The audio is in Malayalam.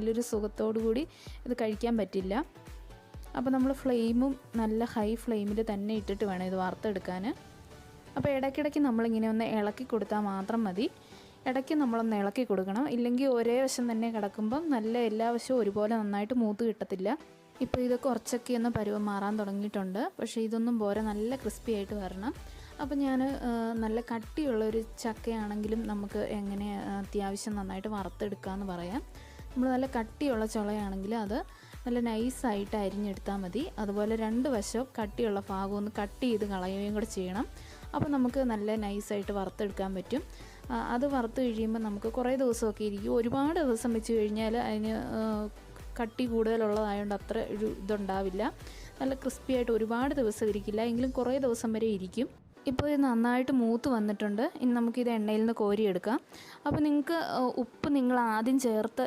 നല്ലൊരു സുഖത്തോടു കൂടി ഇത് കഴിക്കാൻ പറ്റില്ല. അപ്പോൾ നമ്മൾ ഫ്ലെയിമും നല്ല ഹൈ ഫ്ലെയിമിൽ തന്നെ ഇട്ടിട്ട് വേണം ഇത് വറുത്തെടുക്കാൻ. അപ്പോൾ ഇടയ്ക്കിടയ്ക്ക് നമ്മളിങ്ങനെ ഒന്ന് ഇളക്കി കൊടുത്താൽ മാത്രം മതി. ഇടയ്ക്ക് നമ്മളൊന്ന് ഇളക്കി കൊടുക്കണം, ഇല്ലെങ്കിൽ ഒരേ വശം തന്നെ കിടക്കുമ്പം നല്ല എല്ലാ വശവും ഒരുപോലെ നന്നായിട്ട് മൂത്ത് കിട്ടത്തില്ല. ഇപ്പോൾ ഇത് കുറച്ചൊക്കെ ഒന്ന് പരുവം മാറാൻ തുടങ്ങിയിട്ടുണ്ട്. പക്ഷേ ഇതൊന്നും പോരാ, നല്ല ക്രിസ്പി ആയിട്ട് വരണം. അപ്പോൾ ഞാൻ നല്ല കട്ടിയുള്ളൊരു ചക്കയാണെങ്കിലും നമുക്ക് എങ്ങനെ അത്യാവശ്യം നന്നായിട്ട് വറുത്തെടുക്കാമെന്ന് പറയാം. നമ്മൾ നല്ല കട്ടിയുള്ള ചുളയാണെങ്കിൽ അത് നല്ല നൈസായിട്ട് അരിഞ്ഞെടുത്താൽ മതി. അതുപോലെ രണ്ട് വശവും കട്ടിയുള്ള ഭാഗം ഒന്ന് കട്ട് ചെയ്ത് കളയുകയും കൂടെ ചെയ്യണം. അപ്പോൾ നമുക്ക് നല്ല നൈസായിട്ട് വറുത്തെടുക്കാൻ പറ്റും. അത് വറുത്ത് കഴിയുമ്പോൾ നമുക്ക് കുറേ ദിവസമൊക്കെ ഇരിക്കും. ഒരുപാട് ദിവസം വെച്ച് കഴിഞ്ഞാൽ അതിന് കട്ടി കൂടുതലുള്ളതായതുകൊണ്ട് അത്ര ഒരു ഇതുണ്ടാവില്ല. നല്ല ക്രിസ്പി ആയിട്ട് ഒരുപാട് ദിവസം ഇരിക്കില്ല, എങ്കിലും കുറേ ദിവസം വരെ ഇരിക്കും. ഇപ്പോൾ ഇത് നന്നായിട്ട് മൂത്ത് വന്നിട്ടുണ്ട്. ഇനി നമുക്കിത് എണ്ണയിൽ നിന്ന് കോരിയെടുക്കാം. അപ്പോൾ നിങ്ങൾക്ക് ഉപ്പ് നിങ്ങൾ ആദ്യം ചേർത്ത്